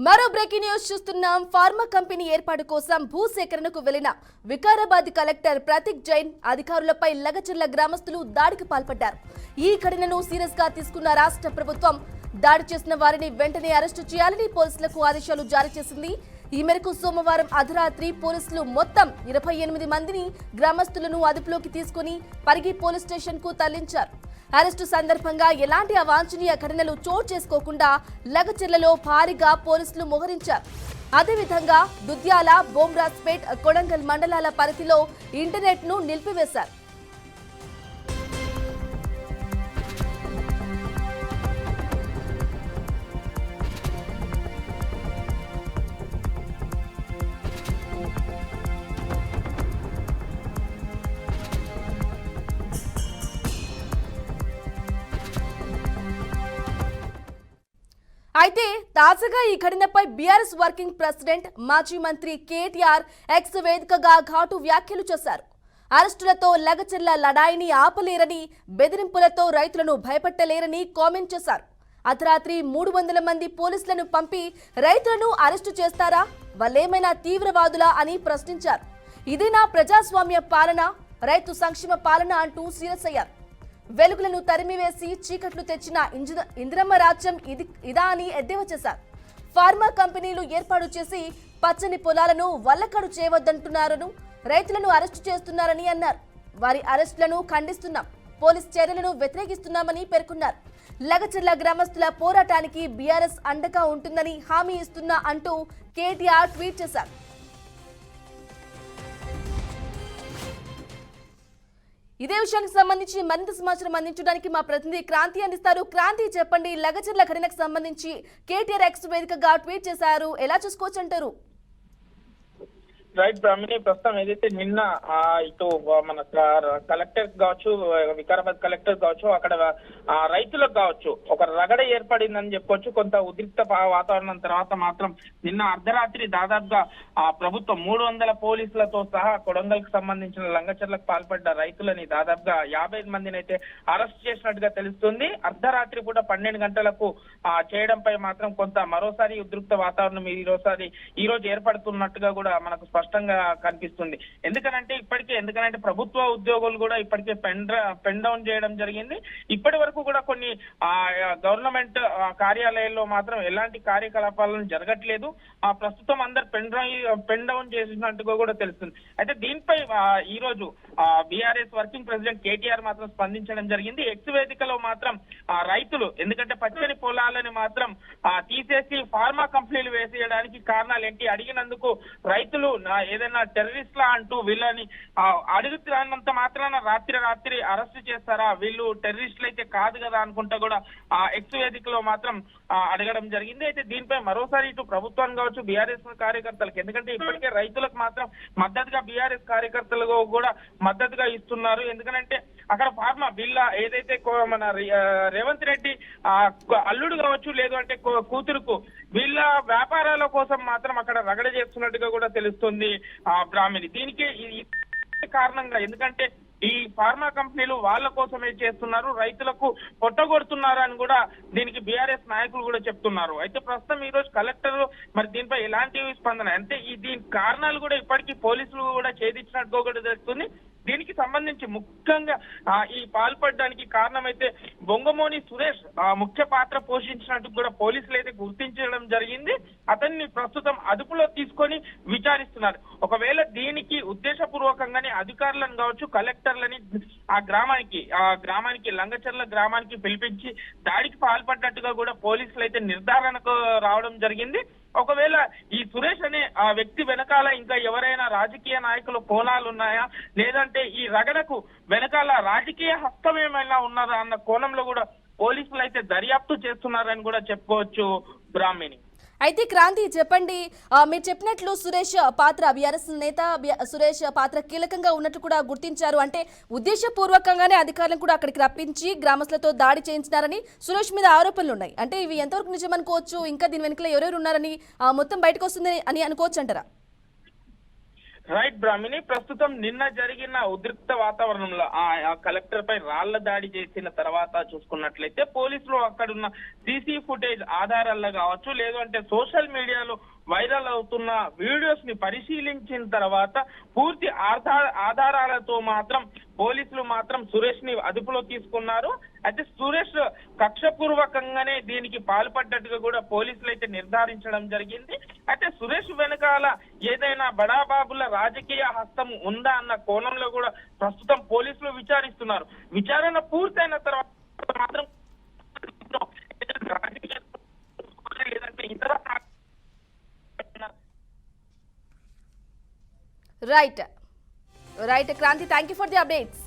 మరో breaking news చూస్తున్నాం. Pharma company ఏర్పాటు కోసం భూసేకరణకు వెళ్లిన వికారాబాద్ కలెక్టర్ ప్రతీక్ జైన్ అధికారులపై లగచర్ల గ్రామస్తులు దాడికి పాల్పడ్డారు. ఈ ఘటనను సీరియస్ గా తీసుకున్న రాష్ట్ర ప్రభుత్వం దాడి చేసిన వారిని వెంటనే అరెస్టు చేయాలని పోలీసులకు ఆదేశాలు జారీ చేసింది. ఈ మేరకు సోమవారం అర్ధరాత్రి పోలీసులు మొత్తం 28 మందిని గ్రామస్తులను అదుపులోకి తీసుకుని పరిగి పోలీస్ స్టేషన్ కు తరలించారు. అరెస్టు సందర్భంగా ఎలాంటి అవాంఛనీయ ఘటనలు చోటు చేసుకోకుండా లగచెర్లలో భారీగా పోలీసులు మోహరించారు. అదేవిధంగా దుద్యాల, బోమ్రాజ్పేట్, కొడంగల్ మండలాల పరిధిలో ఇంటర్నెట్ ను నిలిపివేశారు. అయితే తాజాగా ఈ ఘటనపై బీఆర్ఎస్ వర్కింగ్ ప్రెసిడెంట్ మాజీ మంత్రి కేటీఆర్ ఎక్స్ వేదికగా ఘాటు వ్యాఖ్యలు చేశారు. అరెస్టులతో లగచెర్ల లడాయిని ఆపలేరని, బెదిరింపులతో రైతులను భయపెట్టలేరని కామెంట్ చేశారు. అర్ధరాత్రి 300 మంది పోలీసులను పంపి రైతులను అరెస్టు చేస్తారా? వాళ్ళేమైనా తీవ్రవాదులా అని ప్రశ్నించారు. ఇదేనా ప్రజాస్వామ్య పాలన, రైతు సంక్షేమ పాలన అంటూ సీరియస్ అయ్యారు. వెలుగులను తరిమివేసి చీకట్లు తెచ్చిన ఇందిరమ్మ రాజ్యం ఇదా అని ఎద్దేవా చేశారు. ఫార్మా కంపెనీలు ఏర్పాటు చేసి పచ్చని పొలాలను వల్లకడు చేయవద్దంటున్నారని, రైతులను అరెస్టు చేస్తున్నారని అన్నారు. వారి అరెస్టులను ఖండిస్తున్నాం, పోలీస్ చర్యలను వ్యతిరేకిస్తున్నామని పేర్కొన్నారు. లగచెర్ల గ్రామస్తుల పోరాటానికి బీఆర్ఎస్ అండగా ఉంటుందని హామీ ఇస్తున్నా అంటూ కేటీఆర్ ట్వీట్ చేశారు. ఇదే విషయానికి సంబంధించి మరింత సమాచారం అందించడానికి మా ప్రతినిధి క్రాంతి అందిస్తారు. క్రాంతి, చెప్పండి, లగచెర్ల ఘటనకు సంబంధించి కేటీఆర్ ఎక్స్ వేదికగా ట్వీట్ చేశారు, ఎలా చూసుకోవచ్చు అంటారు? రైట్ బ్రాహ్మణి, ప్రస్తుతం ఏదైతే నిన్న ఇటు మన కలెక్టర్ కావచ్చు, వికారాబాద్ కలెక్టర్ కావచ్చు, అక్కడ రైతులకు కావచ్చు ఒక రగడ ఏర్పడిందని చెప్పొచ్చు. కొంత ఉద్రిక్త వాతావరణం తర్వాత మాత్రం నిన్న అర్ధరాత్రి దాదాపుగా ప్రభుత్వం 300 పోలీసులతో సహా కొడంగల్కి సంబంధించిన లంగచర్లకు పాల్పడ్డ రైతులని దాదాపుగా 50 మందిని అయితే అరెస్ట్ చేసినట్టుగా తెలుస్తుంది. అర్ధరాత్రి కూడా 12 గంటలకు చేయడంపై మాత్రం కొంత మరోసారి ఉద్రిక్త వాతావరణం ఈ రోజు ఏర్పడుతున్నట్టుగా కూడా మనకు స్పష్టంగా కనిపిస్తుంది. ఎందుకంటే ప్రభుత్వ ఉద్యోగులు కూడా ఇప్పటికే పెన్ డౌన్ చేయడం జరిగింది. ఇప్పటి వరకు కూడా కొన్ని గవర్నమెంట్ కార్యాలయాల్లో మాత్రం ఎలాంటి కార్యకలాపాలను జరగట్లేదు. ప్రస్తుతం అందరు పెన్ డౌన్ చేసినట్టుగా కూడా తెలుస్తుంది. అయితే దీనిపై ఈ రోజు బీఆర్ఎస్ వర్కింగ్ ప్రెసిడెంట్ కేటీఆర్ మాత్రం స్పందించడం జరిగింది. ఎక్స్ వేదికలో మాత్రం రైతులు ఎందుకంటే పచ్చని పొలాలని మాత్రం తీసేసి ఫార్మా కంపెనీలు వేసేయడానికి కారణాలు ఏంటి అడిగినందుకు రైతులు ఏదైనా టెర్రరిస్ట్ లా అంటూ వీళ్ళని అడుగుతున్నంత మాత్రాన రాత్రి అరెస్ట్ చేస్తారా, వీళ్ళు టెర్రరిస్టులు అయితే కాదు కదా అనుకుంటా కూడా ఎక్స్ వేదికలో మాత్రం అడగడం జరిగింది. అయితే దీనిపై మరోసారి ఇటు ప్రభుత్వం కావచ్చు, బీఆర్ఎస్ కార్యకర్తలకు, ఎందుకంటే ఇప్పటికే రైతులకు మాత్రం మద్దతుగా బీఆర్ఎస్ కార్యకర్తలు కూడా మద్దతుగా ఇస్తున్నారు. ఎందుకంటే అక్కడ ఫార్మా వీళ్ళ ఏదైతే మన రేవంత్ రెడ్డి అల్లుడు కావచ్చు, లేదు అంటే కూతురుకు వీళ్ళ వ్యాపారాల కోసం మాత్రం అక్కడ రగడ చేస్తున్నట్టుగా కూడా తెలుస్తుంది బ్రాహ్మణి. దీనికి కారణంగా ఎందుకంటే ఈ ఫార్మా కంపెనీలు వాళ్ళ కోసమే చేస్తున్నారు, రైతులకు పొట్టగొడుతున్నారు అని కూడా దీనికి బీఆర్ఎస్ నాయకులు కూడా చెప్తున్నారు. అయితే ప్రస్తుతం ఈ రోజు కలెక్టర్ మరి దీనిపై ఎలాంటి స్పందన అంటే దీని కారణాలు కూడా ఇప్పటికీ పోలీసులు కూడా ఛేదించినట్టుగా కూడా తెలుస్తుంది. దీనికి సంబంధించి ముఖ్యంగా ఈ పాల్పడడానికి కారణమైతే బొంగమోని సురేష్ ముఖ్య పాత్ర పోషించినట్టు కూడా పోలీసులు అయితే గుర్తించడం జరిగింది. అతన్ని ప్రస్తుతం అదుపులో తీసుకొని విచారిస్తున్నారు. ఒకవేళ దీనికి ఉద్దేశపూర్వకంగానే అధికారులను కావచ్చు, కలెక్టర్లని ఆ గ్రామానికి లంగచెర్ల గ్రామానికి పిలిపించి దాడికి పాల్పడ్డట్టుగా కూడా పోలీసులు అయితే నిర్ధారణకు రావడం జరిగింది. ఒకవేళ ఈ సురేష్ అనే ఆ వ్యక్తి వెనకాల ఇంకా ఎవరైనా రాజకీయ నాయకుల కోణాలు ఉన్నాయా, లేదంటే ఈ రగడకు వెనకాల రాజకీయ హస్తం ఏమైనా ఉన్నారా అన్న కోణంలో కూడా పోలీసులు అయితే దర్యాప్తు చేస్తున్నారని కూడా చెప్పుకోవచ్చు బ్రాహ్మణి. అయితే క్రాంతి, చెప్పండి, మీరు చెప్పినట్లు సురేష్ పాత్ర, బీఆర్ఎస్ నేత సురేష్ పాత్ర కీలకంగా ఉన్నట్టు కూడా గుర్తించారు. అంటే ఉద్దేశపూర్వకంగానే అధికారులను కూడా అక్కడికి రప్పించి గ్రామస్తులతో దాడి చేయించినారని సురేష్ మీద ఆరోపణలు ఉన్నాయి. అంటే ఇవి ఎంతవరకు నిజం అనుకోవచ్చు? ఇంకా దీని వెనుకలో ఎవరెవరు ఉన్నారని మొత్తం బయటకు వస్తుంది అని అనుకోవచ్చు అంటారా? రైట్ బ్రాహ్మిణి, ప్రస్తుతం నిన్న జరిగిన ఉద్రిక్త వాతావరణంలో ఆ కలెక్టర్ పై రాళ్ల దాడి చేసిన తర్వాత చూసుకున్నట్లయితే పోలీసులు అక్కడున్న సీసీ ఫుటేజ్ ఆధారాల్లో కావచ్చు, లేదు అంటే సోషల్ మీడియాలో వైరల్ అవుతున్న వీడియోస్ ని పరిశీలించిన తర్వాత పూర్తి ఆధారాలతో మాత్రం పోలీసులు మాత్రం సురేష్ ని అదుపులో తీసుకున్నారు. అయితే సురేష్ కక్షపూర్వకంగానే దీనికి పాల్పడ్డట్టుగా కూడా పోలీసులు అయితే నిర్ధారించడం జరిగింది. అయితే సురేష్ వెనకాల ఏదైనా బడాబాబుల రాజకీయ హస్తం ఉందా అన్న కోణంలో కూడా ప్రస్తుతం పోలీసులు విచారిస్తున్నారు. విచారణ పూర్తయిన తర్వాత మాత్రం లేదంటే ఇతర right Kranti, thank you for the updates.